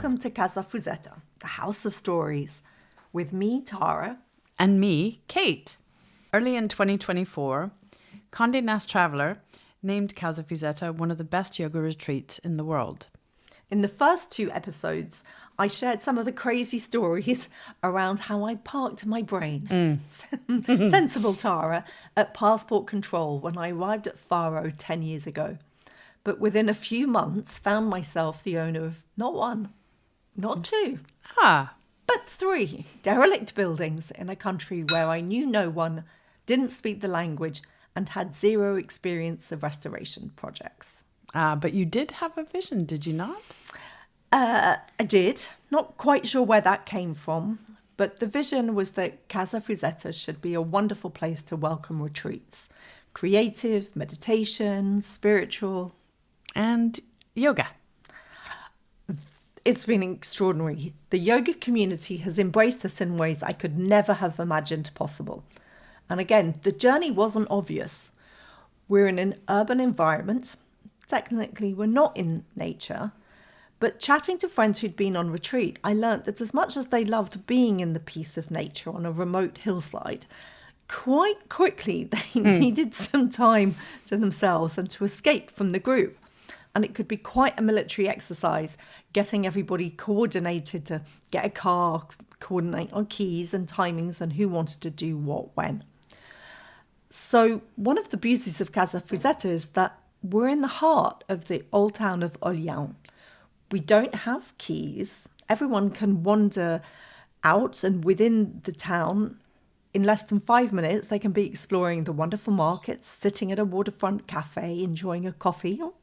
Welcome to Casa Fuzetta, the House of Stories, with me, Tara. And me, Kate. Early in 2024, Condé Nast Traveler named Casa Fuzetta one of the best yoga retreats in the world. In the first 2 episodes, I shared some of the crazy stories around how I parked my brain, sensible Tara, at passport control when I arrived at Faro 10 years ago. But within a few months, found myself the owner of not 1, not 2, but 3 derelict buildings in a country where I knew no one, didn't speak the language, and had 0 experience of restoration projects. But you did have a vision, did you not? I did. Not quite sure where that came from, but the vision was that Casa Fuzetta should be a wonderful place to welcome retreats. Creative, meditation, spiritual. And yoga. It's been extraordinary. The yoga community has embraced us in ways I could never have imagined possible. And again, the journey wasn't obvious. We're in an urban environment. Technically, we're not in nature. But chatting to friends who'd been on retreat, I learnt that as much as they loved being in the peace of nature on a remote hillside, quite quickly they needed some time to themselves and to escape from the group. And it could be quite a military exercise, getting everybody coordinated to get a car, coordinate on keys and timings and who wanted to do what when. So one of the beauties of Casa Fuzetta is that we're in the heart of the old town of Olhão. We don't have keys. Everyone can wander out, and within the town, in less than 5 minutes, they can be exploring the wonderful markets, sitting at a waterfront cafe, enjoying a coffee or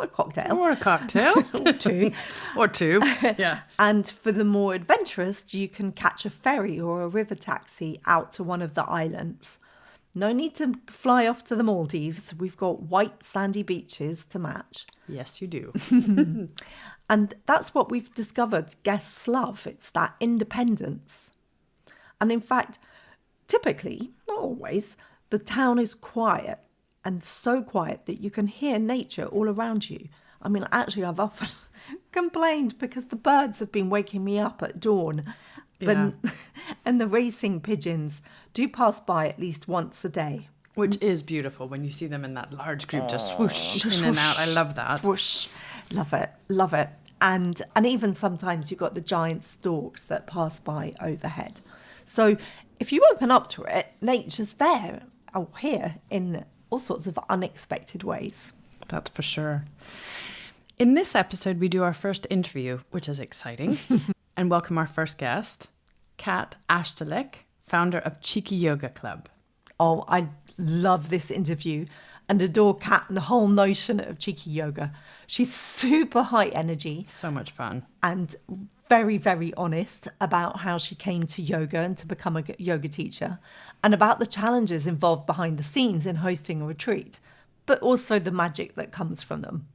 a cocktail. Or a cocktail. Or 2. Or 2, yeah. And for the more adventurous, you can catch a ferry or a river taxi out to one of the islands. No need to fly off to the Maldives. We've got white sandy beaches to match. Yes, you do. And that's what we've discovered guests love. It's that independence. And in fact, typically, not always, the town is quiet, and so quiet that you can hear nature all around you. I mean, actually, I've often complained because the birds have been waking me up at dawn. Yeah. And the racing pigeons do pass by at least once a day. Which is beautiful when you see them in that large group, just swoosh in and out. I love that. Swoosh. Love it. Love it. And even sometimes you've got the giant storks that pass by overhead. So if you open up to it, nature's there or here in all sorts of unexpected ways. That's for sure. In this episode, we do our first interview, which is exciting, and welcome our first guest, Kat Achtelik, founder of Cheeky Yoga Club. Oh, I love this interview and adore Kat and the whole notion of cheeky yoga. She's super high energy. So much fun. And very, very honest about how she came to yoga and to become a yoga teacher, and about the challenges involved behind the scenes in hosting a retreat, but also the magic that comes from them.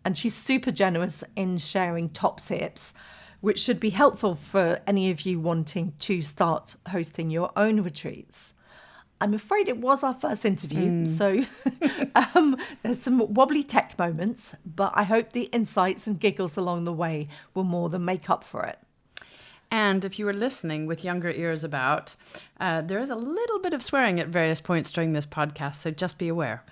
And she's super generous in sharing top tips, which should be helpful for any of you wanting to start hosting your own retreats. I'm afraid it was our first interview, so there's some wobbly tech moments, but I hope the insights and giggles along the way will more than make up for it. And if you were listening with younger ears about, there is a little bit of swearing at various points during this podcast, so just be aware.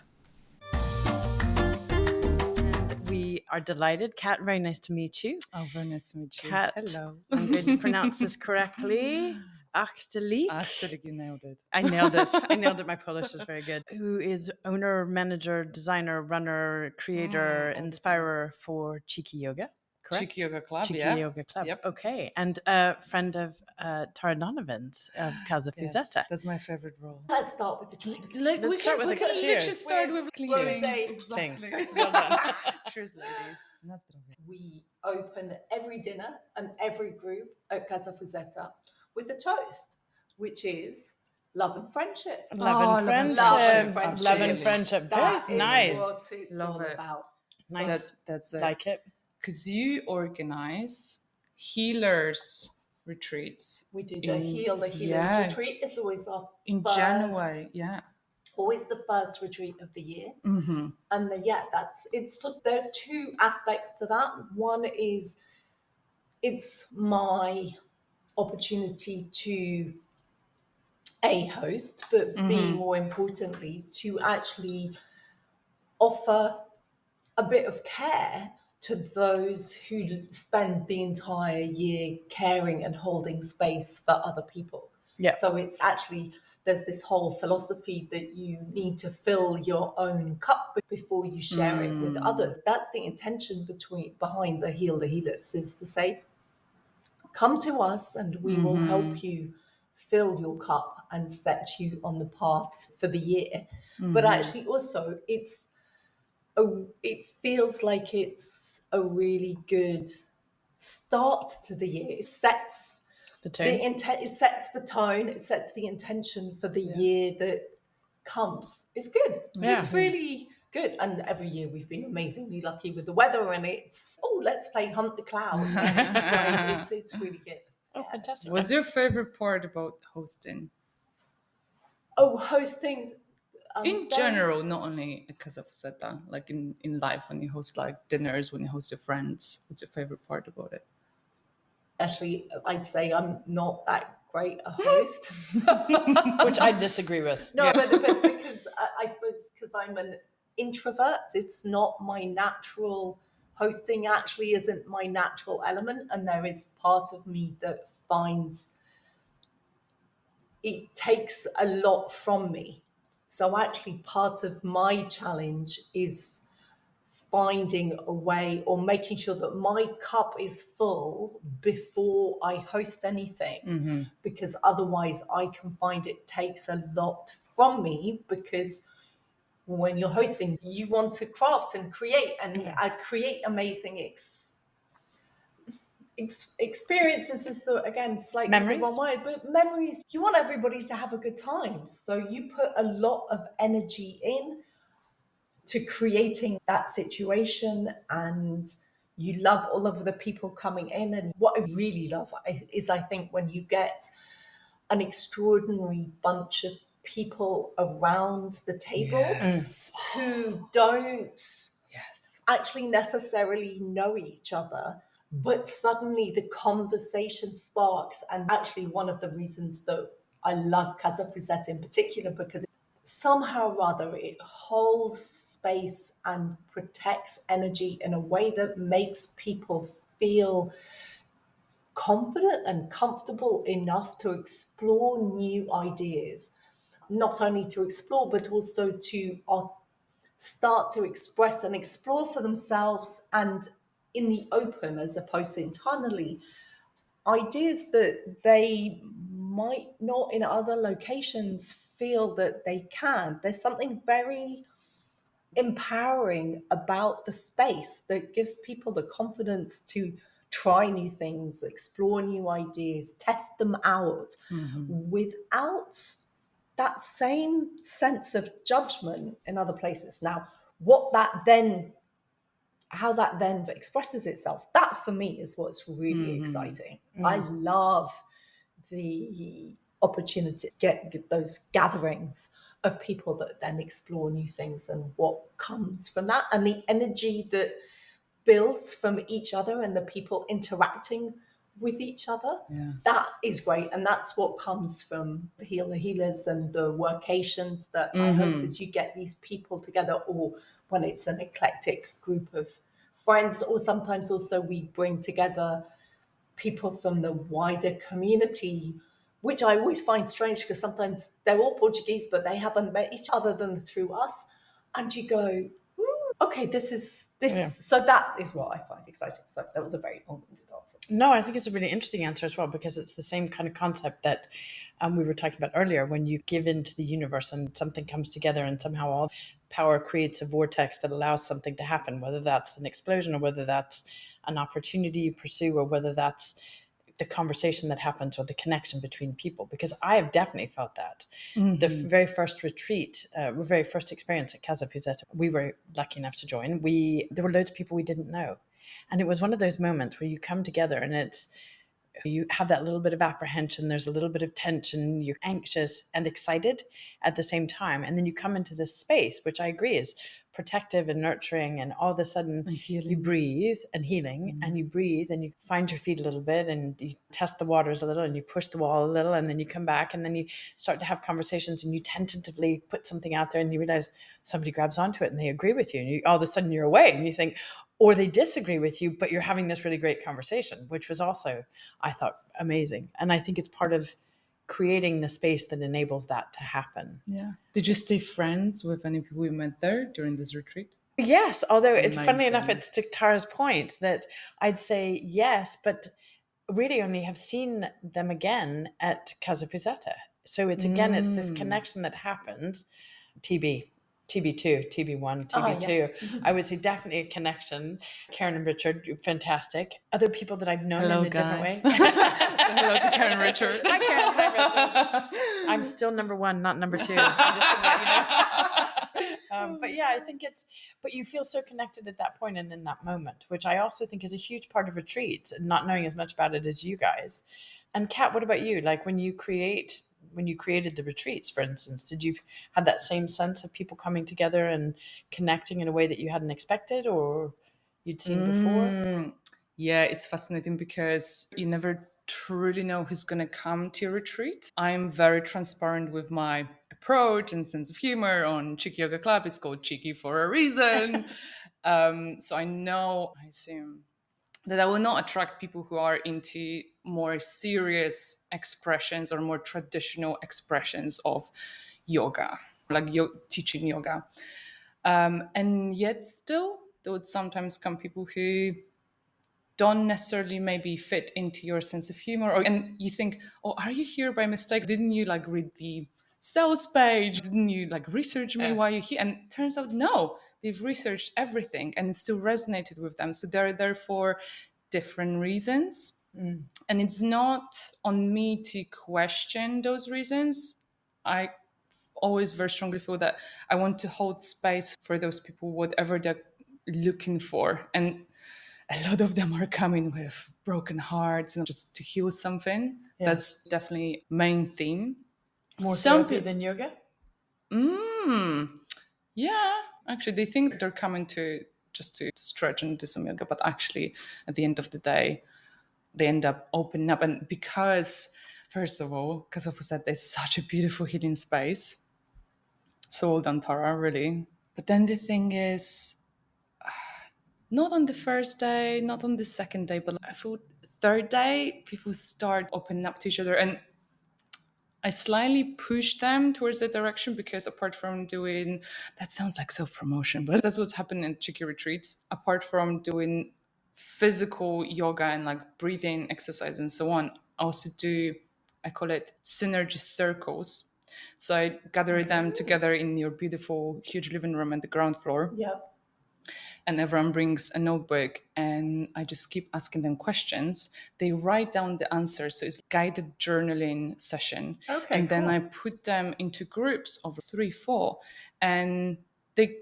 And we are delighted. Kat, very nice to meet you. Oh, very nice to meet you. Kat, Hello. I'm going to pronounce this correctly. Achtelik. Achtelik, you nailed it. I nailed it. I nailed it. My Polish is very good. Who is owner, manager, designer, runner, creator, inspirer for Cheeky Yoga, correct? Cheeky Yoga Club, Cheeky yeah. Yoga Club. Yep. Okay. And a friend of Tara Donovan's of Casa Yes, Fuzetta. that's my favorite role. Let's start with the drink. Let's start with a cheers. Let's just start with Cheers. Exactly. Well done. Cheers, ladies. Na zdrowie. We open every dinner and every group at Casa Fuzetta with a toast, which is love and friendship. Love and friendship. Love and friendship. Love and friendship. That Very is nice. what it's Love all it. about. Nice. That's it. Like it. Because you organize healers retreats We do the Healers yeah. retreat. It's always our in first, January. Yeah. always the first retreat of the year. Mm-hmm. And there are 2 aspects to that. One is It's my opportunity to host, but B, more importantly, to actually offer a bit of care to those who spend the entire year caring and holding space for other people. Yeah. So it's actually, there's this whole philosophy that you need to fill your own cup before you share it with others. That's the intention behind the Healers, is to say, come to us and we will help you fill your cup and set you on the path for the year. But actually also it feels like it's a really good start to the year. It sets The tone. it sets the tone, it sets the intention for the year that comes. It's good. Yeah. It's really good. And every year we've been amazingly lucky with the weather, and it's, let's play Hunt the Cloud. It's really good. Oh, fantastic. What's your favorite part about hosting? Hosting In general, not only at Casa Fuzetta, like in life, when you host like dinners, when you host your friends, what's your favorite part about it? Actually, I'd say I'm not that great a host. Which I disagree with. No, but because I suppose because I'm an introvert, it's not my natural. Hosting actually isn't my natural element, and there is part of me that finds it takes a lot from me. So actually, part of my challenge is finding a way or making sure that my cup is full before I host anything, because otherwise I can find it takes a lot from me, because when you're hosting, you want to craft and create and create amazing experiences is again slightly Memories? the wrong word, but memories. You want everybody to have a good time, so you put a lot of energy in to creating that situation, and you love all of the people coming in. And what I really love is, I think, when you get an extraordinary bunch of people around the table who don't actually necessarily know each other, but suddenly the conversation sparks. And actually one of the reasons that I love Casa Fuzetta in particular, because somehow or other it holds space and protects energy in a way that makes people feel confident and comfortable enough to explore new ideas. Not only to explore, but also to start to express and explore for themselves, and in the open as opposed to internally, ideas that they might not in other locations feel that they can. There's something very empowering about the space that gives people the confidence to try new things, explore new ideas, test them out without that same sense of judgment in other places. Now, how that then expresses itself, that for me is what's really exciting. I love the opportunity to get those gatherings of people that then explore new things, and what comes from that, and the energy that builds from each other and the people interacting with each other. That is great, and that's what comes from the Healers and the workations that I host, is you get these people together, or when it's an eclectic group of friends, or sometimes also we bring together people from the wider community, which I always find strange, because sometimes they're all Portuguese, but they haven't met each other than through us. And you go, okay, this is. So that is what I find exciting. So that was a very long-winded answer. No, I think it's a really interesting answer as well, because it's the same kind of concept that we were talking about earlier. When you give into the universe and something comes together, and somehow all power creates a vortex that allows something to happen, whether that's an explosion or whether that's an opportunity you pursue, or whether that's the conversation that happens or the connection between people. Because I have definitely felt that. The very first retreat, very first experience at Casa Fuzetta, we were lucky enough to join. There were loads of people we didn't know. And it was one of those moments where you come together, and You have that little bit of apprehension. There's a little bit of tension. You're anxious and excited at the same time. And then you come into this space, which I agree is protective and nurturing. And all of a sudden you breathe and healing and you breathe and you find your feet a little bit and you test the waters a little and you push the wall a little and then you come back and then you start to have conversations and you tentatively put something out there and you realize somebody grabs onto it and they agree with you. And all of a sudden you're away and you think, or they disagree with you, but you're having this really great conversation, which was also, I thought, amazing. And I think it's part of creating the space that enables that to happen. Yeah. Did you stay friends with any people you met there during this retreat? Yes, although Amazing. funnily enough, it's to Tara's point that I'd say yes, but really only have seen them again at Casa Fuzetta. So it's again, it's this connection that happens. TB2, TB1, TB2. I would say definitely a connection. Karen and Richard, fantastic. Other people that I've known in a different way. Hello to Karen and Richard. Hi, Karen. Hi, Richard. I'm still number one, not number two. I'm just gonna let you know. But yeah, I think but you feel so connected at that point and in that moment, which I also think is a huge part of retreats and not knowing as much about it as you guys. And Kat, what about you? Like when you created the retreats, for instance, did you have that same sense of people coming together and connecting in a way that you hadn't expected or you'd seen before? Yeah, it's fascinating because you never truly know who's going to come to your retreat. I'm very transparent with my approach and sense of humor on Cheeky Yoga Club. It's called Cheeky for a reason. So I assume that I will not attract people who are into more serious expressions or more traditional expressions of yoga, like teaching yoga. And yet still, there would sometimes come people who don't necessarily maybe fit into your sense of humor. And you think, oh, are you here by mistake? Didn't you read the sales page? Didn't you research me while you're here? And it turns out, no, they've researched everything and it still resonated with them. So they're there for different reasons. And it's not on me to question those reasons. I always very strongly feel that I want to hold space for those people, whatever they're looking for. And a lot of them are coming with broken hearts and just to heal something. Yeah. That's definitely main theme. More therapy than yoga? Yeah, actually, they think they're coming to just to stretch and do some yoga, but actually, at the end of the day, they end up opening up. And because, first of all, Casa Fuzetta is such a beautiful healing space. So well done, Tara, really. But then the thing is, not on the first day, not on the second day, but I thought third day, people start opening up to each other. And I slightly push them towards that direction because apart from doing, that sounds like self-promotion, but that's what's happening in Cheeky retreats. Apart from doing physical yoga and breathing exercise and so on, I also do, I call it synergy circles. So I gather them together in your beautiful, huge living room at the ground floor. Yep. And everyone brings a notebook and I just keep asking them questions. They write down the answers. So it's a guided journaling session. Okay, and then cool. I put them into groups of 3-4 and they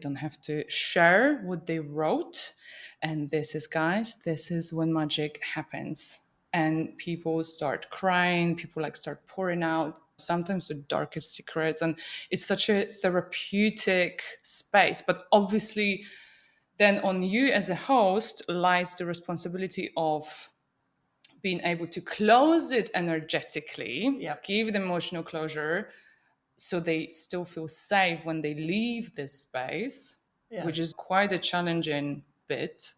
don't have to share what they wrote. And this is when magic happens. And people start crying, people start pouring out sometimes the darkest secrets. And it's such a therapeutic space. But obviously, then on you as a host lies the responsibility of being able to close it energetically, give them emotional closure, so they still feel safe when they leave this space, which is quite a challenging bit.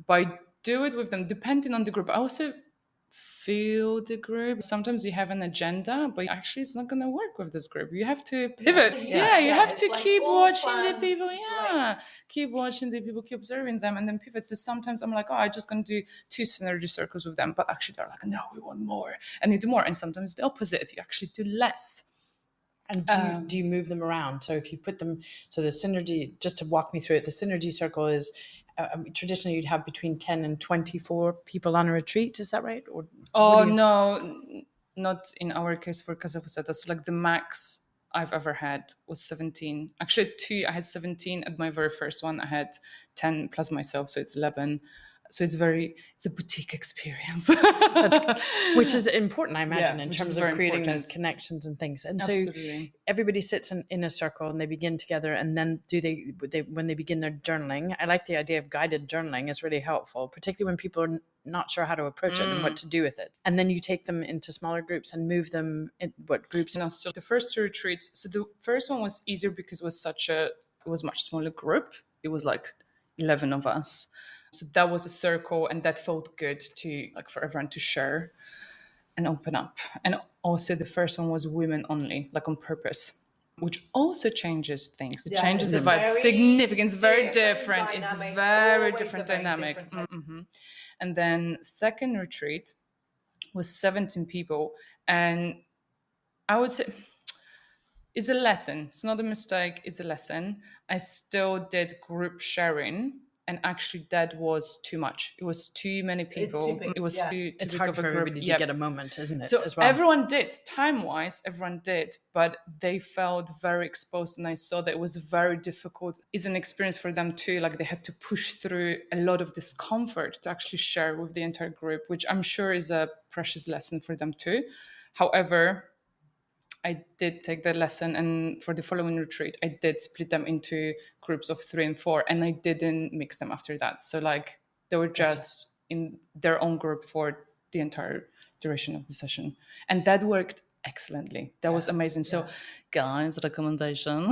But do it with them, depending on the group. I also feel the group. Sometimes you have an agenda, but actually it's not going to work with this group. You have to pivot. You have to keep watching the people. Keep watching the people, keep observing them, and then pivot. So sometimes I'm like, I'm just going to do 2 synergy circles with them. But actually they're like, no, we want more. And you do more. And sometimes the opposite. You actually do less. And do you move them around? So if you put them, so the synergy, just to walk me through it, the synergy circle is traditionally you'd have between 10 and 24 people on a retreat. Is that right? Or no, not in our case for Casa Fuzetta. So the max I've ever had was 17. Actually, I had 17 at my very first one. I had 10 plus myself, so it's 11. So it's a boutique experience. Which is important, I imagine, in which terms is of very creating important. those connections and things. And Absolutely. so everybody sits in a circle and they begin together. And then when they begin their journaling, I like the idea of guided journaling is really helpful, particularly when people are not sure how to approach it and what to do with it. And then you take them into smaller groups and move them in what groups? No, so the first two retreats, so the first one was easier because it was much smaller group. It was like 11 of us. So that was a circle, and that felt good to like for everyone to share and open up. And also the first one was women only, like on purpose, which also changes things. It changes the vibe significance, very different. It's very different dynamic. And then second retreat was 17 people. And I would say it's a lesson. It's not a mistake. It's a lesson. I still did group sharing. And actually, that was too much. It was too many people. It was too It's big hard of a for group. everybody to get a moment, isn't it? So as well? everyone did, time-wise, everyone did, but they felt very exposed, and I saw that it was very difficult. It's an experience for them too. Like they had to push through a lot of discomfort to actually share with the entire group, which I'm sure is a precious lesson for them too. However, I did take the lesson, and for the following retreat, I did split them into groups of 3 and 4, and I didn't mix them after that. So like they were just in their own group for the entire duration of the session, and that worked excellently. That was amazing. So guys, recommendation: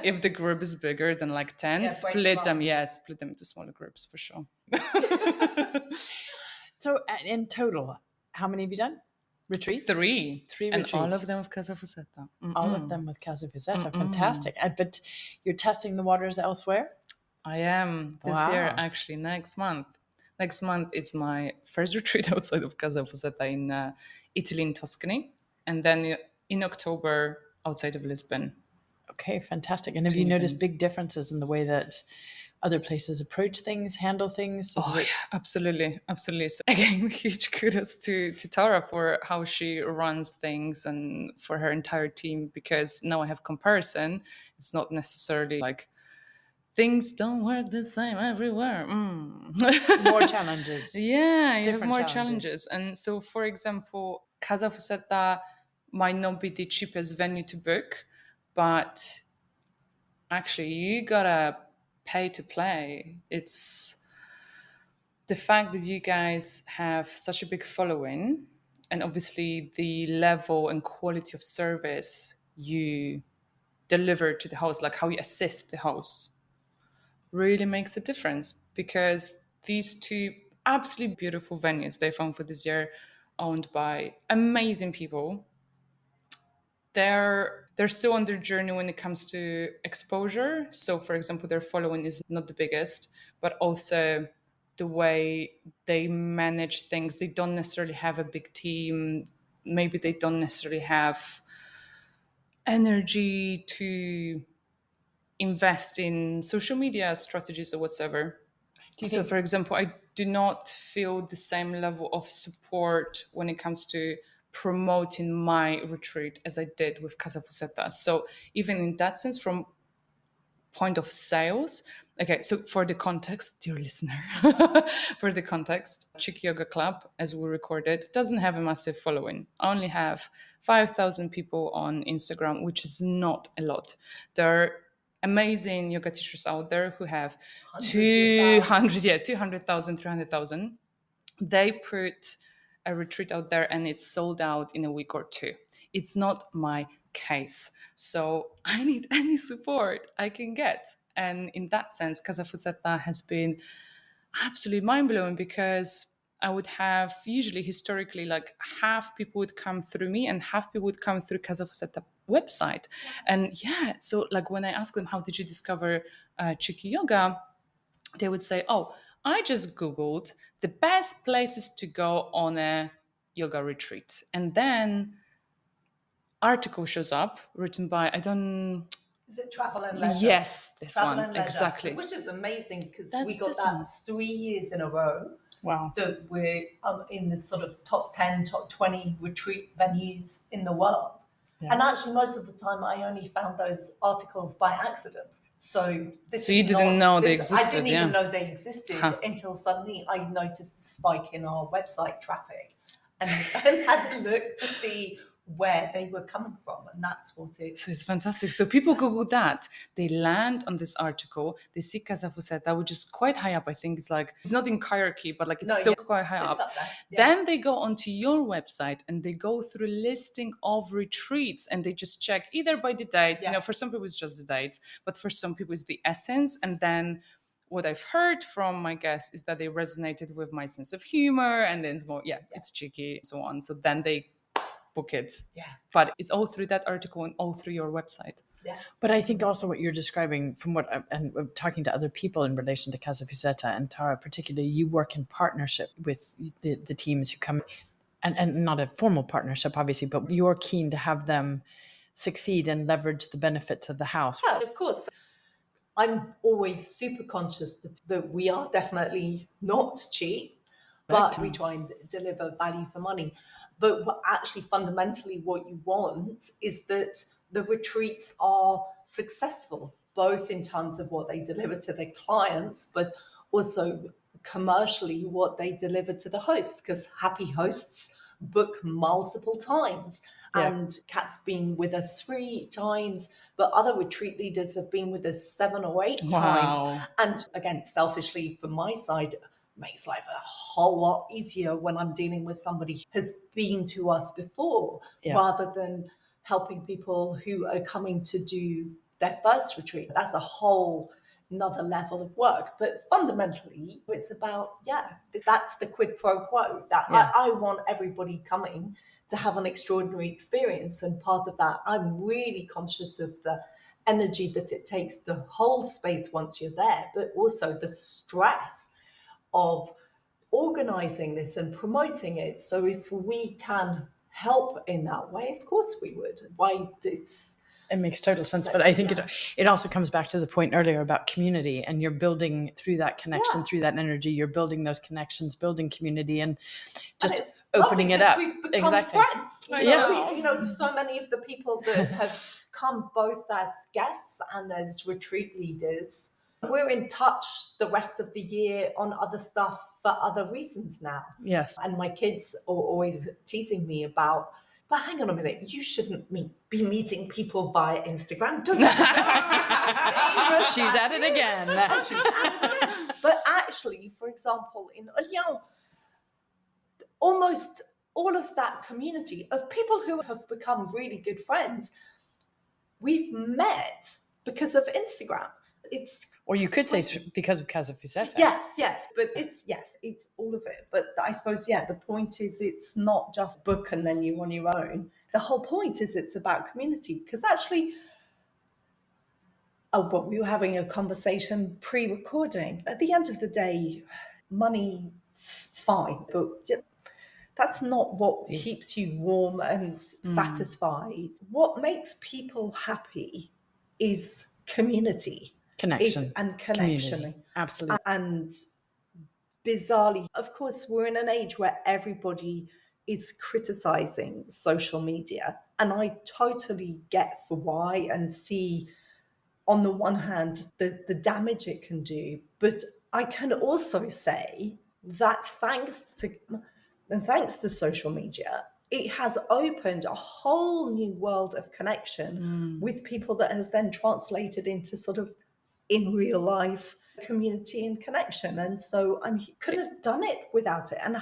if the group is bigger than like 10, split them. Yeah, split them into smaller groups for sure. So in total, how many have you done? Retreats? Three Three and retreats. all of them with Casa Fuzetta. All of them with Casa Fuzetta. Fantastic. But you're testing the waters elsewhere? I am this year, actually, next month. Next month is my first retreat outside of Casa Fuzetta in Italy, in Tuscany. And then in October, outside of Lisbon. Okay, fantastic. And have you noticed big differences in the way that other places approach things, handle things? Yeah, absolutely. Absolutely. So again, huge kudos to Tara for how she runs things and for her entire team, because now I have comparison. It's not necessarily like things don't work the same everywhere. More challenges. Yeah, you have more challenges. And so, for example, Casa Fuzetta might not be the cheapest venue to book, but actually you gotta pay to play. It's the fact that you guys have such a big following, and obviously the level and quality of service you deliver to the host, like how you assist the host, really makes a difference, because these two absolutely beautiful venues they found for this year, owned by amazing people, they're still on their journey when it comes to exposure. So for example, their following is not the biggest, but also the way they manage things, they don't necessarily have a big team. Maybe they don't necessarily have energy to invest in social media strategies or whatsoever. So for example, I do not feel the same level of support when it comes to promoting my retreat as I did with Casa Fuzetta. So even in that sense, from point of sales, okay, so for the context, dear listener, for the context, Cheeky Yoga Club, as we recorded, doesn't have a massive following. I only have 5,000 people on Instagram, which is not a lot. There are amazing yoga teachers out there who have 200,000, 300,000. They put a retreat out there and it's sold out in a week or two. It's not my case. So I need any support I can get. And in that sense, Casa Fuzetta has been absolutely mind-blowing, because I would have usually historically like half people would come through me and half people would come through Casa Fuzetta website. And so like when I ask them, how did you discover Cheeky Yoga? They would say, oh, I just Googled the best places to go on a yoga retreat. And then article shows up written by, Is it Travel and Leisure? Yes, this Travel one, and Leisure, exactly. which is amazing, because That's we got this that one. 3 years in a row. Wow. That we're in the sort of top 10, top 20 retreat venues in the world. Yeah. And actually, most of the time, I only found those articles by accident. So So you didn't know they existed? I didn't even know they existed Huh. until suddenly I noticed a spike in our website traffic and had a look to see where they were coming from, and that's what it. So it's fantastic. So people Google that, they land on this article, they see Casa Fuzetta, which is quite high up. I think it's like, it's not in hierarchy, but like it's still quite high up. Up there. Yeah. Then they go onto your website and they go through listing of retreats and they just check either by the dates, you know, for some people it's just the dates, but for some people it's the essence. And then what I've heard from my guests is that they resonated with my sense of humor, and then it's more, it's cheeky and so on. So then they book it. Yeah. But it's all through that article and all through your website. Yeah. But I think also what you're describing from and talking to other people in relation to Casa Fuzetta and Tara particularly, you work in partnership with the teams who come, and not a formal partnership, obviously, but you're keen to have them succeed and leverage the benefits of the house. Yeah, of course. I'm always super conscious that we are definitely not cheap, but we try and deliver value for money. But actually, fundamentally, what you want is that the retreats are successful, both in terms of what they deliver to their clients, but also commercially what they deliver to the hosts, because happy hosts book multiple times. And Kat's been with us 3 times, but other retreat leaders have been with us 7 or 8 times. And again, selfishly from my side, makes life a whole lot easier when I'm dealing with somebody who has been to us before, rather than helping people who are coming to do their first retreat. That's a whole another level of work. But fundamentally, it's about, that's the quid pro quo. That I want everybody coming to have an extraordinary experience. And part of that, I'm really conscious of the energy that it takes to hold space once you're there, but also the stress of organizing this and promoting it. So if we can help in that way, of course we would. It makes total sense. But I think it also comes back to the point earlier about community, and you're building through that connection, through that energy, you're building those connections, building community, and just opening it up. We've become friends. You know, so many of the people that have come both as guests and as retreat leaders, we're in touch the rest of the year on other stuff for other reasons now. Yes. And my kids are always teasing me about, but hang on a minute, you shouldn't be meeting people via Instagram. Don't She's at it again. But actually, for example, in Olhão, almost all of that community of people who have become really good friends, we've met because of Instagram. Or you could say because of Casa Fuzetta. Yes, but it's all of it. But I suppose, the point is it's not just book and then you on your own. The whole point is it's about community, because actually, we were having a conversation pre-recording. At the end of the day, money, fine, but that's not what keeps you warm and satisfied. What makes people happy is community. Connection. Community. Absolutely. And bizarrely, of course, we're in an age where everybody is criticizing social media. And I totally get for why, and see, on the one hand, the damage it can do. But I can also say that thanks to social media, it has opened a whole new world of connection with people that has then translated into sort of in real life community and connection. And so I could have done it without it. And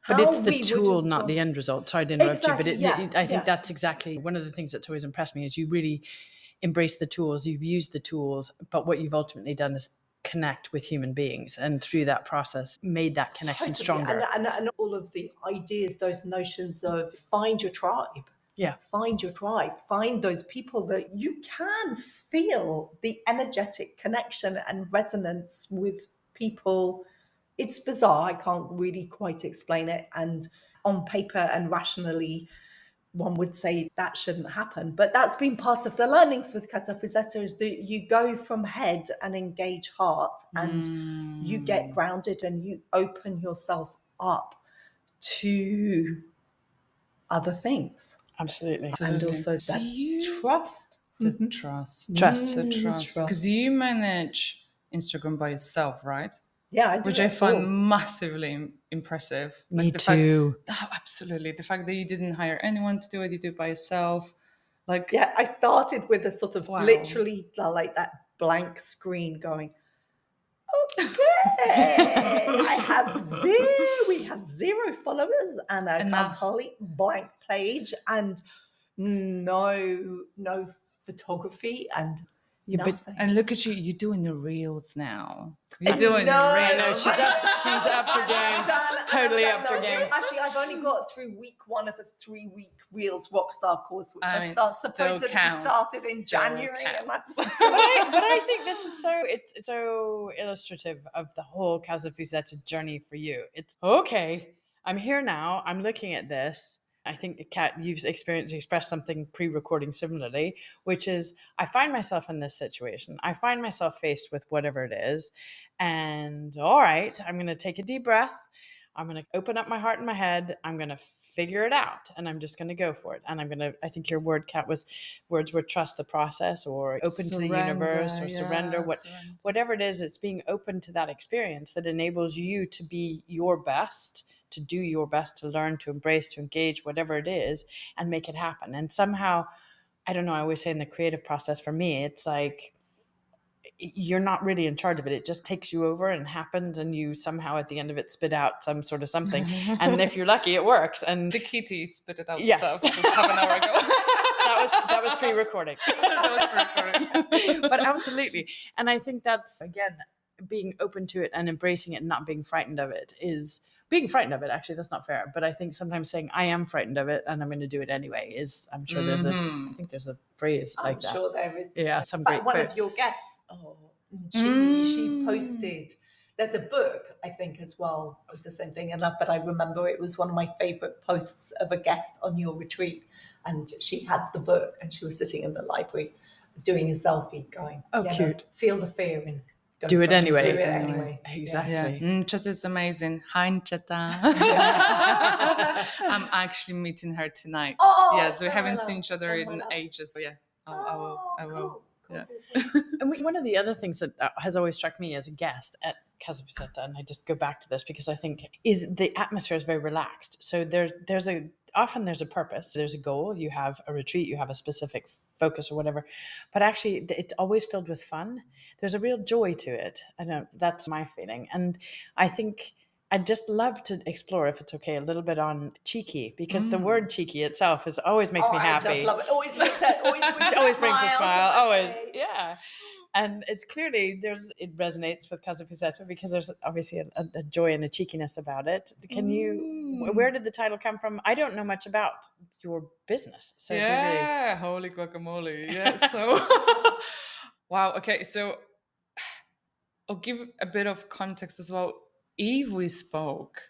but it's the tool, not the end result. Sorry to interrupt you, but I think that's exactly one of the things that's always impressed me, is you really embrace the tools, you've used the tools, but what you've ultimately done is connect with human beings, and through that process made that connection stronger. And all of the ideas, those notions of find your tribe. Find your tribe, find those people that you can feel the energetic connection and resonance with people. It's bizarre. I can't really quite explain it. And on paper and rationally, one would say that shouldn't happen. But that's been part of the learnings with Casa Fuzetta, is that you go from head and engage heart, and you get grounded and you open yourself up to other things. Absolutely. And also that trust. The trust. Trust. The trust. Because you manage Instagram by yourself, right? Yeah, I do. Which I find massively impressive. Me too. Absolutely. The fact that you didn't hire anyone to do it, you do it by yourself. Like, yeah, I started with a sort of literally like that blank screen going, okay, we have 0 followers and a complete blank page and no photography and nothing. And look at you, you're doing the reels now. You're doing the reels. No, she's after game. Totally after game. Actually, I've only got through week 1 of a 3-week Reels Rockstar course, which I supposedly started in January. And that's but I think this is it's so illustrative of the whole Casa Fuzetta journey for you. It's okay. I'm here now. I'm looking at this. I think, Kat, you've expressed something pre-recording similarly, which is I find myself in this situation. I find myself faced with whatever it is. And all right, I'm going to take a deep breath. I'm going to open up my heart and my head. I'm going to figure it out. And I'm just going to go for it. And I think your word, Kat, words were trust the process or open to the universe or surrender. Whatever it is, it's being open to that experience that enables you to be your best, to do your best, to learn, to embrace, to engage, whatever it is, and make it happen. And somehow, I don't know, I always say in the creative process for me, it's like you're not really in charge of it. It just takes you over and happens, and you somehow at the end of it spit out some sort of something. And if you're lucky, it works. And the kitty spit it out stuff just half an hour ago. that was pre-recording. But absolutely. And I think that's, again, being open to it and embracing it and not being frightened of it is being frightened of it. Actually, that's not fair. But I think sometimes saying I am frightened of it and I'm going to do it anyway is, I'm sure there's a phrase like that. I'm sure there is. Yeah, some great one quote. of your guests, she posted, there's a book, I think, as well, was the same thing. But I remember it was one of my favorite posts of a guest on your retreat. And she had the book and she was sitting in the library doing a selfie going, cute. Feel the fear and do it anyway. Exactly. Yeah. Ncheta is amazing. Hi, Ncheta. I'm actually meeting her tonight. Yes, we haven't seen each other in ages. So yeah, I will. Cool. Yeah. And one of the other things that has always struck me as a guest at Casa Fuzetta, and I just go back to this because I think is the atmosphere is very relaxed. So often there's a purpose, there's a goal, you have a retreat, you have a specific focus or whatever, but actually it's always filled with fun. There's a real joy to it. I know that's my feeling. And I think I'd just love to explore, if it's okay, a little bit on cheeky, because the word cheeky itself always makes me happy. I just love it. Always brings a smile. Always. Yeah. And it's clearly it resonates with Casa Fuzetta because there's obviously a joy and a cheekiness about it. Where did the title come from? I don't know much about your business. So holy guacamole. Yeah. So, wow. Okay. So I'll give a bit of context as well. If we spoke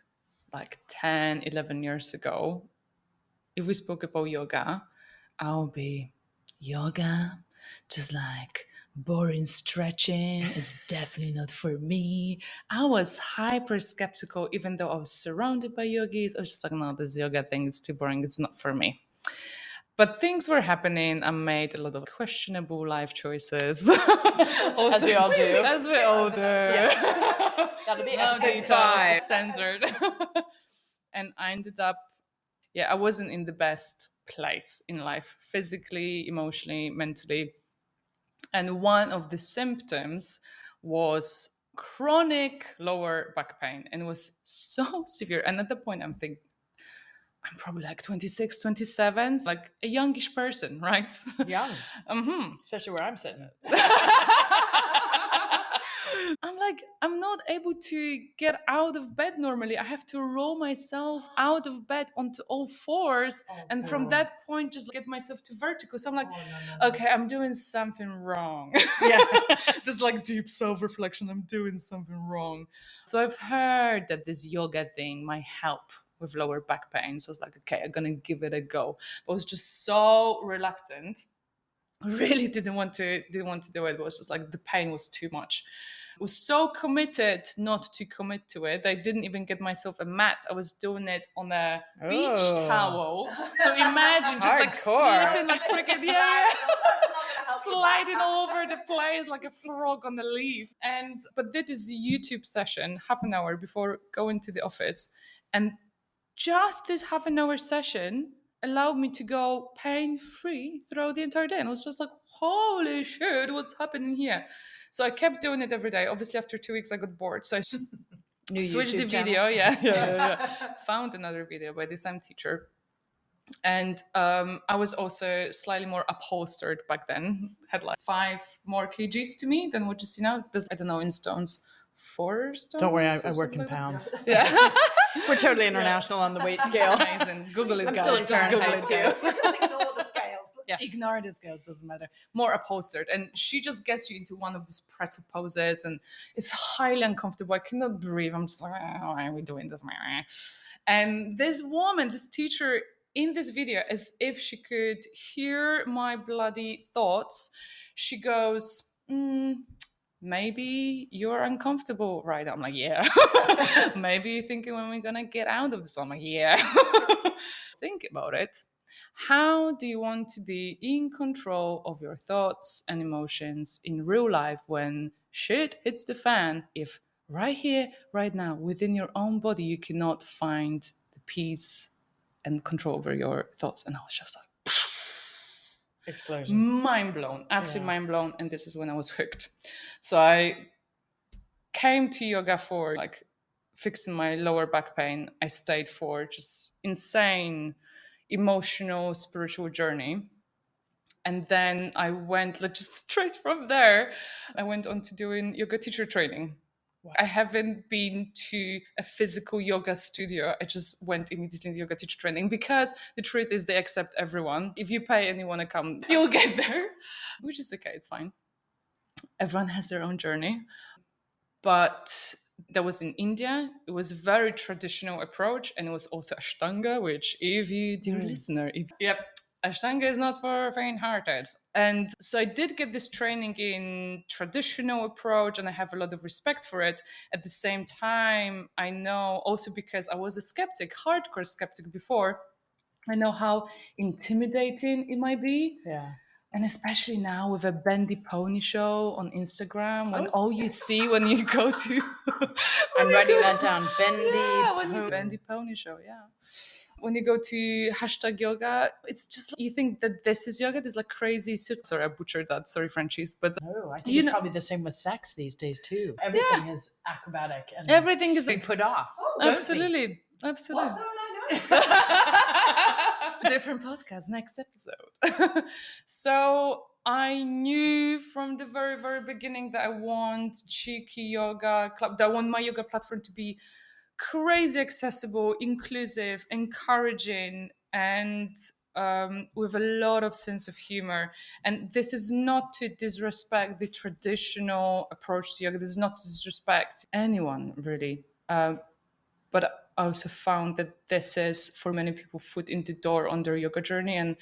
like 10, 11 years ago, if we spoke about yoga, I'll be yoga, just like boring stretching is definitely not for me. I was hyper skeptical, even though I was surrounded by yogis. I was just like, no, this yoga thing is too boring. It's not for me. But things were happening. I made a lot of questionable life choices. Also, as we all do. As we all do. Yeah. That'll be episode 5. Censored. And I ended up, I wasn't in the best place in life, physically, emotionally, mentally. And one of the symptoms was chronic lower back pain. And it was so severe. And at the point, I'm thinking, I'm probably like 26, 27, like a youngish person, right? Young. Especially where I'm sitting. I'm like, I'm not able to get out of bed normally. I have to roll myself out of bed onto all fours. And from that point, just get myself to vertigo. So I'm like, okay, I'm doing something wrong. Yeah. This like deep self-reflection. I'm doing something wrong. So I've heard that this yoga thing might help with lower back pain. So I was like, okay, I'm going to give it a go. But I was just so reluctant. Really didn't want to do it. It was just like the pain was too much. I was so committed not to commit to it. I didn't even get myself a mat. I was doing it on a beach towel. So imagine just like slipping like freaking sliding all over the place like a frog on a leaf. But did this YouTube session half an hour before going to the office. And just this half an hour session allowed me to go pain-free throughout the entire day. And I was just like, holy shit, what's happening here? So I kept doing it every day. Obviously, after 2 weeks, I got bored. So I switched the video. Yeah. Found another video by the same teacher. And I was also slightly more upholstered back then. Had like 5 more kgs to me than what you see now. There's, I don't know, in stones. 4 stones? Don't worry, I work in pounds. Yeah. We're totally international on the weight scale. Amazing. Google it, I'm guys. still in Just Google Fahrenheit, it, too. guys. Just ignore the scales. Yeah. Ignore the scales, doesn't matter. More upholstered. And she just gets you into one of these pretzel poses, and it's highly uncomfortable. I cannot breathe. I'm just like, oh, why are we doing this? And this woman, this teacher in this video, as if she could hear my bloody thoughts, she goes, maybe you're uncomfortable right now. I'm like, yeah. Maybe you're thinking when we're gonna get out of this. I'm like, yeah. Think about it. How do you want to be in control of your thoughts and emotions in real life when shit hits the fan? If right here, right now, within your own body, you cannot find the peace and control over your thoughts. And I was just like, explosion. Mind blown, absolutely mind blown. And this is when I was hooked. So I came to yoga for like fixing my lower back pain. I stayed for just insane emotional, spiritual journey. And then I went just straight from there. I went on to doing yoga teacher training. Wow. I haven't been to a physical yoga studio. I just went immediately to yoga teacher training because the truth is they accept everyone. If you pay and you want to come, you'll get there, which is okay. It's fine. Everyone has their own journey. But that was in India. It was a very traditional approach, and it was also Ashtanga, which if you, dear listener, Ashtanga is not for faint-hearted. And so I did get this training in traditional approach, and I have a lot of respect for it. At the same time, I know also because I was a skeptic, hardcore skeptic before, I know how intimidating it might be. Yeah. And especially now with a bendy pony show on Instagram, when all you see when you go to... I'm writing that down. Bendy pony show, yeah. When you go to hashtag yoga, it's just like, you think that this is yoga. There's like crazy... Sorry, I butchered that. Sorry, Frenchies. But no, I think it's probably the same with sex these days too. Everything is acrobatic. And everything is... put off. Absolutely. Absolutely. What don't I know? Different podcast, next episode. So I knew from the very, very beginning that I want Cheeky Yoga Club, that I want my yoga platform to be crazy accessible, inclusive, encouraging, and with a lot of sense of humor. And this is not to disrespect the traditional approach to yoga. This is not to disrespect anyone, really. But I also found that this is, for many people, foot in the door on their yoga journey. And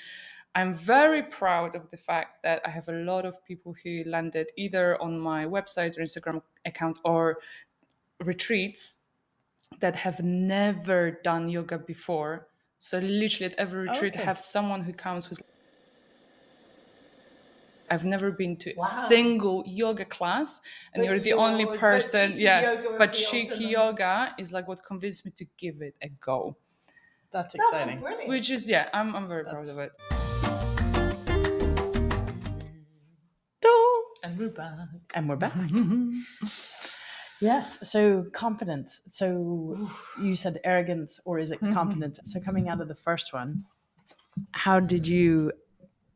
I'm very proud of the fact that I have a lot of people who landed either on my website or Instagram account or retreats that have never done yoga before. So literally at every retreat, I have someone who comes who's... I've never been to a single yoga class, and you're the only person. But Cheeky Yoga is like what convinced me to give it a go. That's exciting. Which is, I'm very proud of it. And we're back. Yes. So confidence. So you said arrogance, or is it confidence? So coming out of the first one, how did you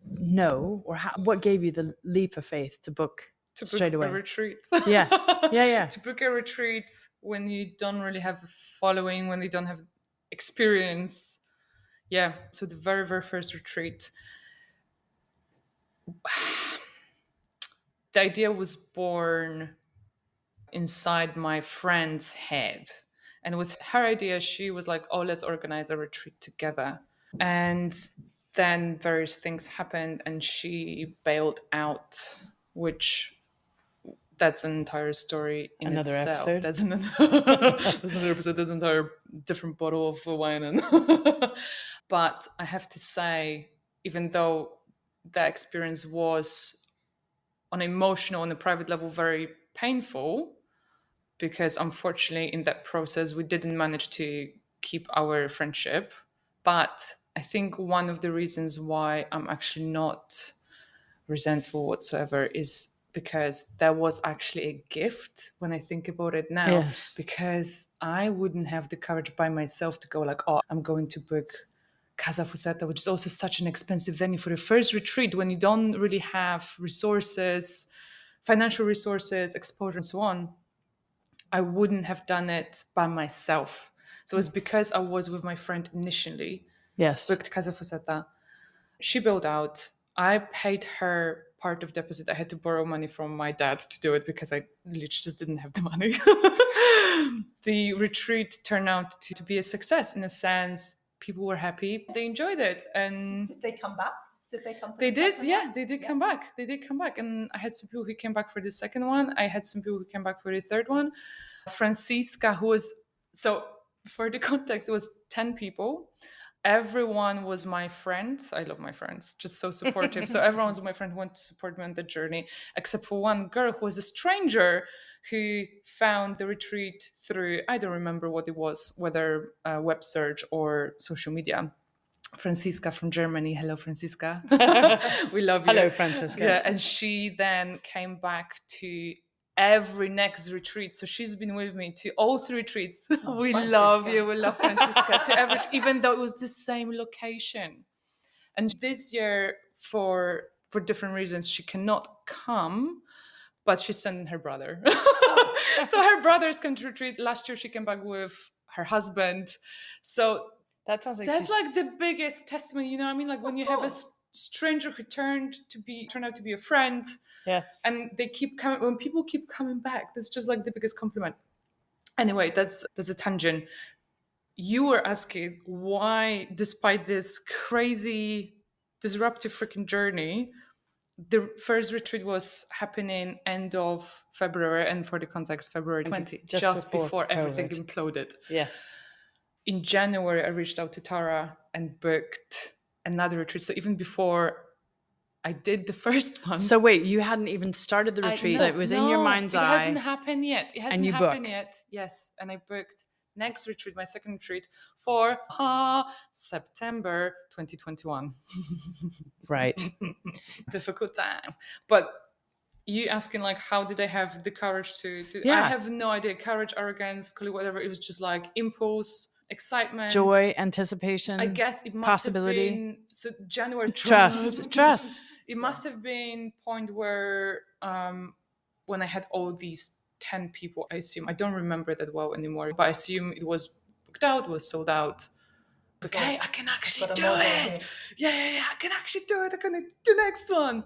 know, or what gave you the leap of faith to book straight away? A retreat. Yeah. To book a retreat when you don't really have a following, when you don't have experience. Yeah. So the very, very first retreat, the idea was born inside my friend's head. And it was her idea. She was like, oh, let's organize a retreat together. And then various things happened and she bailed out, which that's an entire story in another itself. Episode. That's another episode. That's an entire different bottle of wine. And but I have to say, even though that experience was on emotional, on a private level, very painful, because unfortunately in that process we didn't manage to keep our friendship. But I think one of the reasons why I'm actually not resentful whatsoever is because that was actually a gift when I think about it now. Yes. Because I wouldn't have the courage by myself to go like, oh, I'm going to book Casa Fuzetta, which is also such an expensive venue for the first retreat when you don't really have resources, financial resources, exposure, and so on. I wouldn't have done it by myself. So it's because I was with my friend initially, Yes. booked Casa Fuzetta. She bailed out. I paid her part of deposit. I had to borrow money from my dad to do it because I literally just didn't have the money. The retreat turned out to be a success in a sense. People were happy. They enjoyed it. And Did they come back? Did they come? For they the did, second yeah, one? they did come back. They did come back. And I had some people who came back for the second one. I had some people who came back for the third one. Francisca, who was, so for the context, it was 10 people. Everyone was my friend. I love my friends, just so supportive. So everyone was my friend who wanted to support me on the journey, except for one girl who was a stranger who found the retreat through, I don't remember what it was, whether web search or social media. Francisca from Germany. Hello, Francisca. We love you. Hello, Francisca. Yeah, and she then came back to every next retreat. So she's been with me to all 3 retreats. We Francisca. love you. We love Francisca. To every, even though it was the same location. And this year, for different reasons, she cannot come, but she's sending her brother. So her brother's come to retreat. Last year, she came back with her husband. So That sounds like that's she's... like the biggest testimony, you know what I mean? Like when you have a stranger who turned out to be a friend, Yes. and they keep coming, when people keep coming back, that's just like the biggest compliment. Anyway, that's a tangent. You were asking why, despite this crazy, disruptive freaking journey, the first retreat was happening end of February, and for the context, February 20, just before everything COVID. imploded. Yes. In January, I reached out to Tara and booked another retreat. So even before I did the first one. So wait, you hadn't even started the retreat. It was in your mind's eye. It hasn't happened yet. It hasn't happened yet. Yes. And I booked next retreat, my second retreat, for September 2021. Right. Difficult time. But you asking like, how did I have the courage to Yeah. I have no idea. Courage, arrogance, call it whatever. It was just like impulse, excitement, Joy, anticipation, I guess it must possibility. have been, so January, Trust. It must have been point where when I had all these 10 people, I assume, I don't remember that well anymore, but I assume it was booked out, was sold out. Okay, I can actually do it. Yeah, I can actually do it. I can do the next one.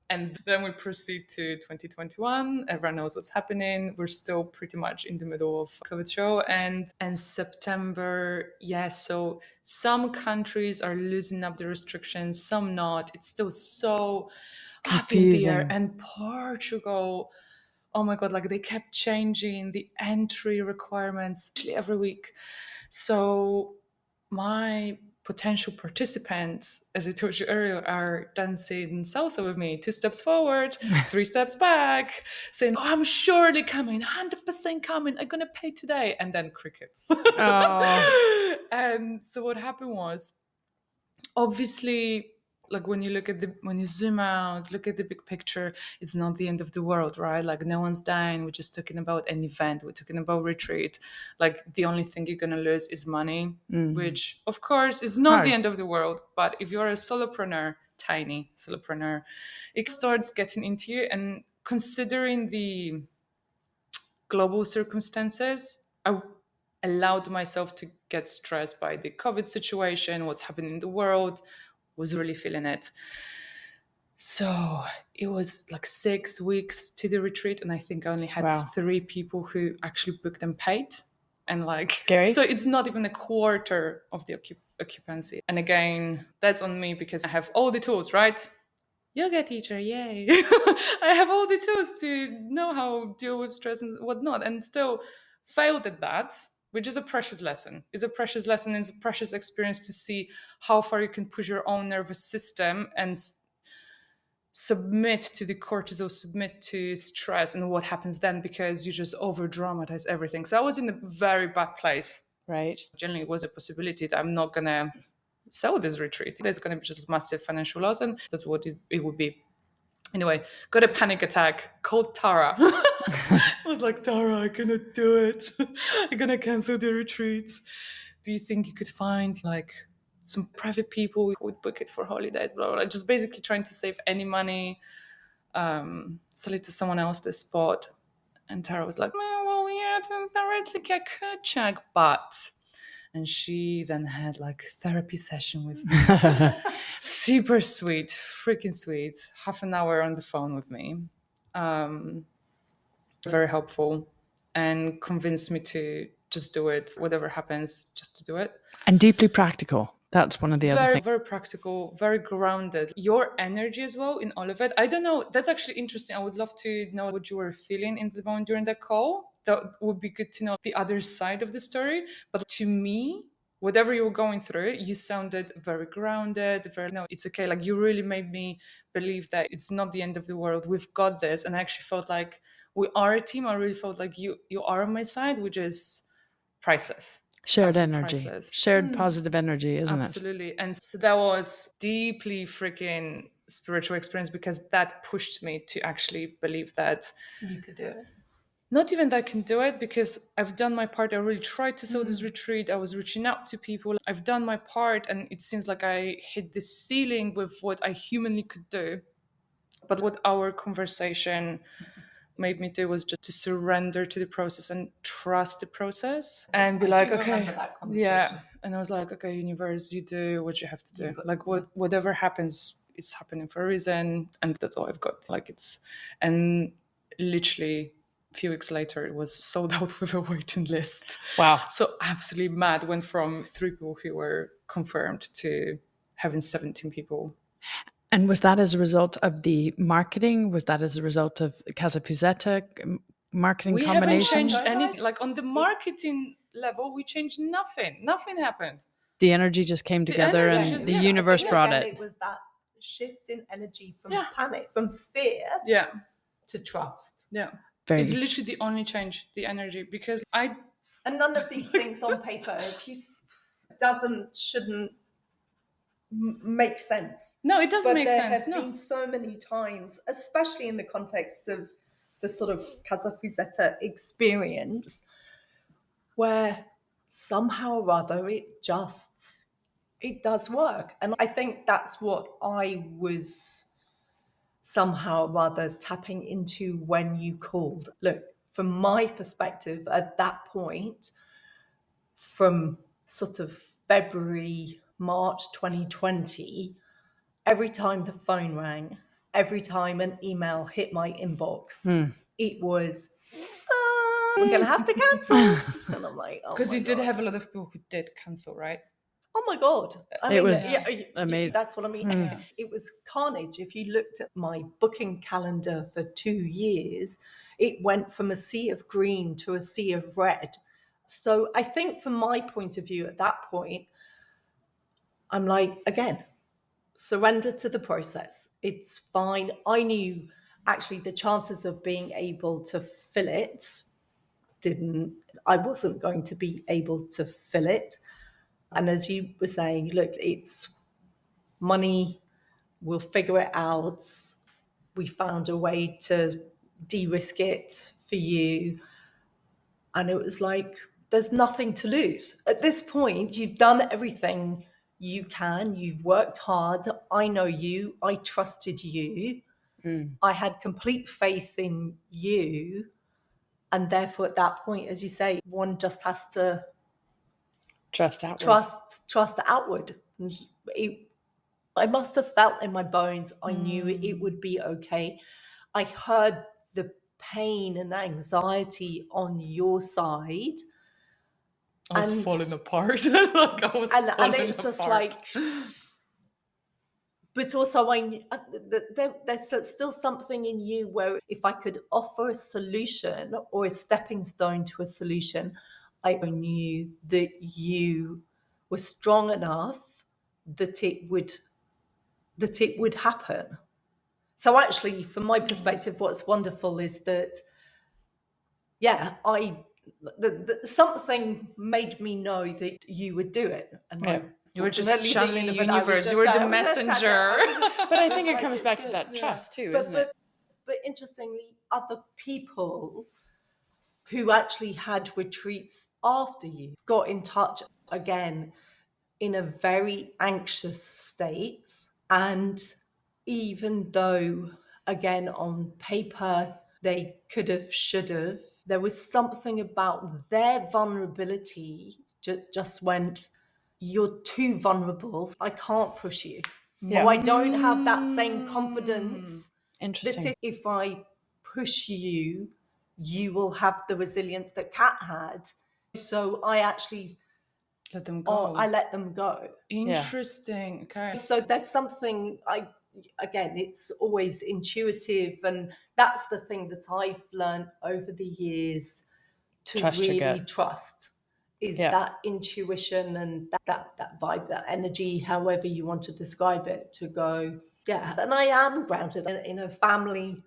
And then we proceed to 2021. Everyone knows what's happening. We're still pretty much in the middle of COVID show. And September, so some countries are loosening up the restrictions, some not. It's still so up in the air. And Portugal, oh my God, like they kept changing the entry requirements every week. So my potential participants, as I told you earlier, are dancing salsa with me, 2 steps forward, 3 steps back, saying, oh, I'm surely coming, 100% coming, I'm going to pay today. And then crickets. Oh. And so what happened was, obviously, like when you zoom out, look at the big picture, it's not the end of the world, right? Like no one's dying. We're just talking about an event. We're talking about retreat. Like the only thing you're going to lose is money, which of course is not the end of the world. But if you're a solopreneur, tiny solopreneur, it starts getting into you. And considering the global circumstances, I allowed myself to get stressed by the COVID situation, what's happening in the world, was really feeling it. So it was like 6 weeks to the retreat, and I think I only had 3 people who actually booked and paid. And like, scary. So it's not even a quarter of the occupancy. And again, that's on me because I have all the tools, right? Yoga teacher, yay. I have all the tools to know how to deal with stress and whatnot, and still failed at that, which is a precious lesson. It's a precious lesson. It's a precious experience to see how far you can push your own nervous system and submit to the cortisol, submit to stress, and what happens then, because you just over dramatize everything. So I was in a very bad place. Right. Generally, it was a possibility that I'm not gonna sell this retreat. There's gonna be just massive financial loss, and that's what it would be. Anyway, got a panic attack, called Tara. I was like, Tara, I cannot do it. I'm gonna cancel the retreat. Do you think you could find like some private people who would book it for holidays? Blah, blah, blah. Just basically trying to save any money, sell it to someone else this spot. And Tara was like, well, yeah, theoretically I could check, but. And she then had like therapy session with me. Super sweet, freaking sweet. Half an hour on the phone with me. Very helpful, and convinced me to just do it. Whatever happens, just to do it. And deeply practical. That's one of the other things. Very practical, very grounded. Your energy as well in all of it. I don't know. That's actually interesting. I would love to know what you were feeling in the moment during that call. That would be good to know the other side of the story. But to me, whatever you were going through, you sounded very grounded, no, it's okay. Like, you really made me believe that it's not the end of the world. We've got this. And I actually felt like we are a team. I really felt like you are on my side, which is priceless. Shared energy, priceless. shared positive energy, isn't it? Absolutely. And so that was deeply freaking spiritual experience, because that pushed me to actually believe that You could do it. not even that I can do it, because I've done my part. I really tried to sell this retreat. I was reaching out to people. I've done my part, and it seems like I hit this ceiling with what I humanly could do. But what our conversation made me do was just to surrender to the process and trust the process, and be like, okay, yeah. And I was like, okay, universe, you do what you have to do. Like, whatever happens, it's happening for a reason, and that's all I've got. Like, and literally a few weeks later, it was sold out with a waiting list. Wow. So absolutely mad. Went from 3 people who were confirmed to having 17 people. And was that as a result of the marketing? Was that as a result of Casa Fuzetta marketing combination? We haven't changed anything. Like, on the marketing level, we changed nothing. Nothing happened. The energy just came together, and the universe brought it. It was that shift in energy from panic, from fear, to trust. Yeah. It's literally the only change, the energy, because and none of these things on paper, if you shouldn't make sense. No, it doesn't make sense. There have been so many times, especially in the context of the sort of Casa Fuzetta experience, where somehow or other it does work. And I think that's what I was somehow rather tapping into when you called. Look, from my perspective at that point, from sort of February, March 2020, every time the phone rang, every time an email hit my inbox, it was, we're going to have to cancel. And I'm like, oh, because you did have a lot of people who did cancel, right? Oh my God. It was amazing. That's what I mean. It was carnage. If you looked at my booking calendar for 2 years, it went from a sea of green to a sea of red. So I think from my point of view at that point, I'm like, again, surrender to the process. It's fine. I knew actually the chances of being able to fill it I wasn't going to be able to fill it. And as you were saying, look, it's money, we'll figure it out. We found a way to de-risk it for you. And it was like, there's nothing to lose. At this point, you've done everything you can. You've worked hard. I know you. I trusted you. I had complete faith in you. And therefore, at that point, as you say, one just has to trust outward. Trust outward. I must have felt in my bones. I knew it would be okay. I heard the pain and anxiety on your side. I was falling apart. Like, I was and it was just like, but also I knew there's still something in you where if I could offer a solution or a stepping stone to a solution, I knew that you were strong enough that it would happen. So actually, from my perspective, what's wonderful is that, something made me know that you would do it. And you were just ultimately, channeling the I was universe. just You were the like, messenger. But I think it like, comes it's back to good. that trust too, But isn't it? but interestingly, other people who actually had retreats after you got in touch again in a very anxious state. And even though, again, on paper, they could have, should have, there was something about their vulnerability just went, you're too vulnerable. I can't push you. Yeah. Or I don't have that same confidence Interesting. that if I push you, you will have the resilience that Kat had. So I actually Let them go. I let them go. Interesting. Okay. So that's something again, it's always intuitive, and that's the thing that I've learned over the years to Trust your really gut. trust is that intuition and that vibe, that energy, however you want to describe it, to go, and I am grounded in a family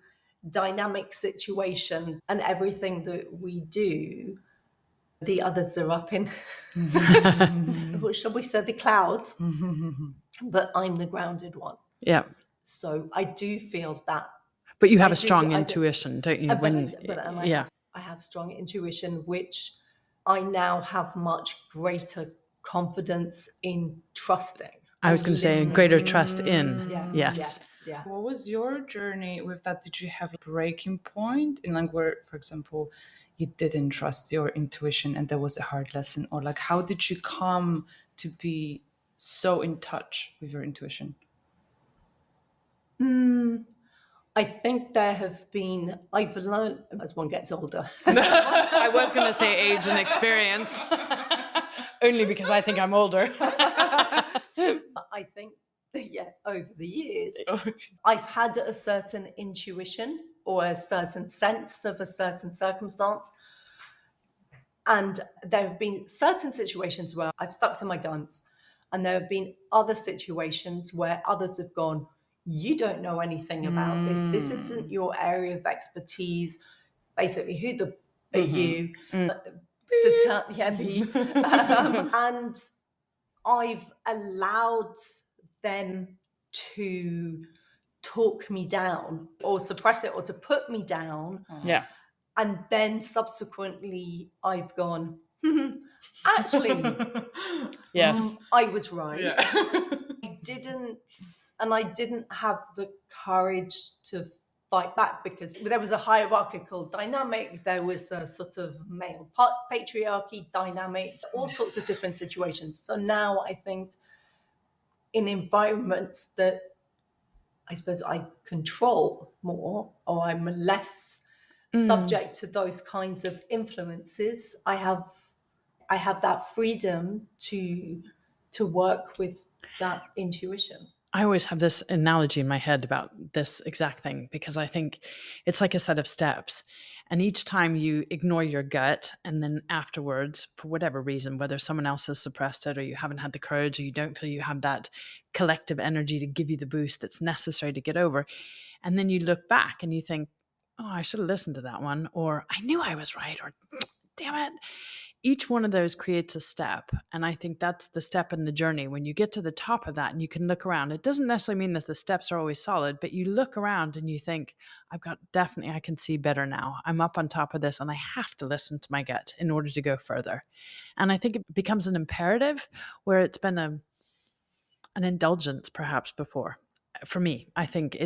dynamic situation, and everything that we do, the others are up in, what shall we say, the clouds, but I'm the grounded one. Yeah. So I do feel that. But you have a strong intuition, don't you? I have strong intuition, which I now have much greater confidence in trusting. I was going to say greater trust in. Yes. Yeah. What was your journey with that? Did you have a breaking point in like where, for example, you didn't trust your intuition and there was a hard lesson? Or like, how did you come to be so in touch with your intuition? I think there have been, I've learned as one gets older. I was going to say age and experience, only because I think I'm older. I think that, over the years, I've had a certain intuition or a certain sense of a certain circumstance. And there have been certain situations where I've stuck to my guns. And there have been other situations where others have gone, you don't know anything about this. This isn't your area of expertise. Basically, who the are you to tell me? And I've allowed them to talk me down or suppress it or to put me down. Yeah. And then subsequently I've gone, actually, yes, I was right. Yeah. I didn't have the courage to fight back because there was a hierarchical dynamic. There was a sort of male patriarchy dynamic, all sorts of different situations. So now I think in environments that I suppose I control more, or I'm less subject to those kinds of influences, I have that freedom to work with that intuition. I always have this analogy in my head about this exact thing because I think it's like a set of steps. And each time you ignore your gut and then afterwards, for whatever reason, whether someone else has suppressed it or you haven't had the courage or you don't feel you have that collective energy to give you the boost that's necessary to get over. And then you look back and you think, oh, I should have listened to that one, or I knew I was right, or damn it. Each one of those creates a step. And I think that's the step in the journey. When you get to the top of that and you can look around, it doesn't necessarily mean that the steps are always solid, but you look around and you think, I can see better now. I'm up on top of this and I have to listen to my gut in order to go further. And I think it becomes an imperative where it's been an indulgence perhaps before. For me, I think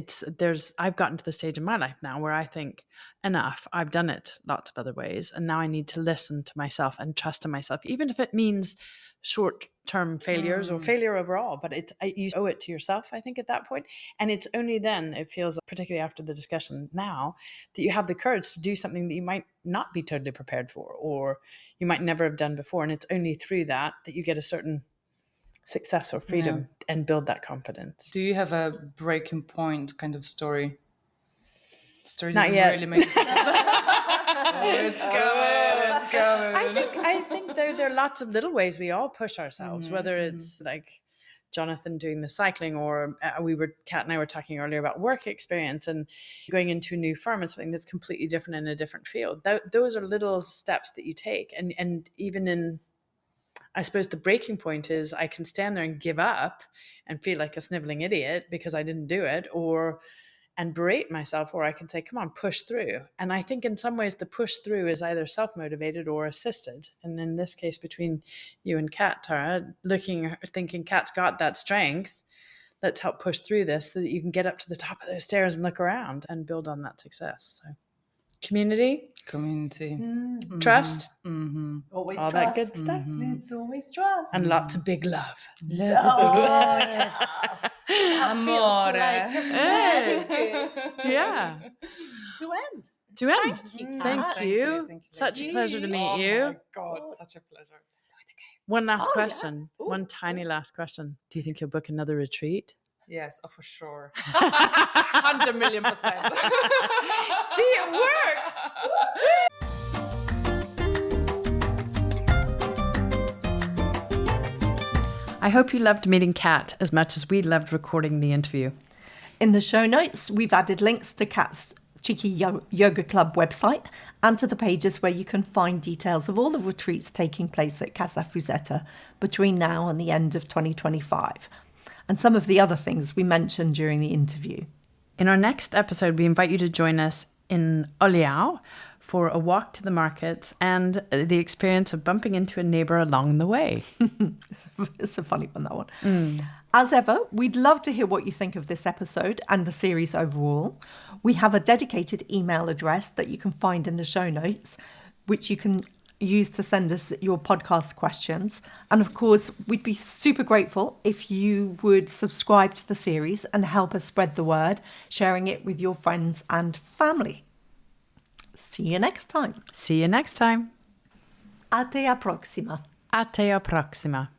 I've gotten to the stage in my life now where I think enough, I've done it lots of other ways. And now I need to listen to myself and trust in myself, even if it means short-term failures or failure overall, but you owe it to yourself, I think, at that point. And it's only then it feels, particularly after the discussion now, that you have the courage to do something that you might not be totally prepared for, or you might never have done before. And it's only through that you get a certain success or freedom and build that confidence. Do you have a breaking point kind of story? Not yet. Really make it it's going. I think there are lots of little ways we all push ourselves, whether it's like Jonathan doing the cycling, or Kat and I were talking earlier about work experience and going into a new firm and something that's completely different in a different field. Those are little steps that you take. And even in, I suppose the breaking point is I can stand there and give up and feel like a sniveling idiot because I didn't do it, and berate myself, or I can say, come on, push through. And I think in some ways the push through is either self-motivated or assisted. And in this case, between you and Kat, Tara, thinking Kat's got that strength, let's help push through this so that you can get up to the top of those stairs and look around and build on that success. So community, trust, Always all trust. that good stuff. It's always trust. And lots of big love. Yes. Amore. Very good. Yeah. To end. To end. Thank you, Kat. Thank you. Thank you. Such a pleasure to meet Oh you. my God, such a pleasure. Let's do it again. One last Oh, question. yes. Ooh. One tiny last question. Do you think you'll book another retreat? Yes, for sure. 100,000,000%. See, it worked. I hope you loved meeting Kat as much as we loved recording the interview. In the show notes, we've added links to Kat's Cheeky Yoga Club website and to the pages where you can find details of all the retreats taking place at Casa Fuzetta between now and the end of 2025, and some of the other things we mentioned during the interview. In our next episode, we invite you to join us in Olhão for a walk to the markets and the experience of bumping into a neighbour along the way. It's a funny one, that one. As ever, we'd love to hear what you think of this episode and the series overall. We have a dedicated email address that you can find in the show notes, which you can use to send us your podcast questions. And of course, we'd be super grateful if you would subscribe to the series and help us spread the word, sharing it with your friends and family. See you next time. See you next time. Até a próxima. Até a próxima.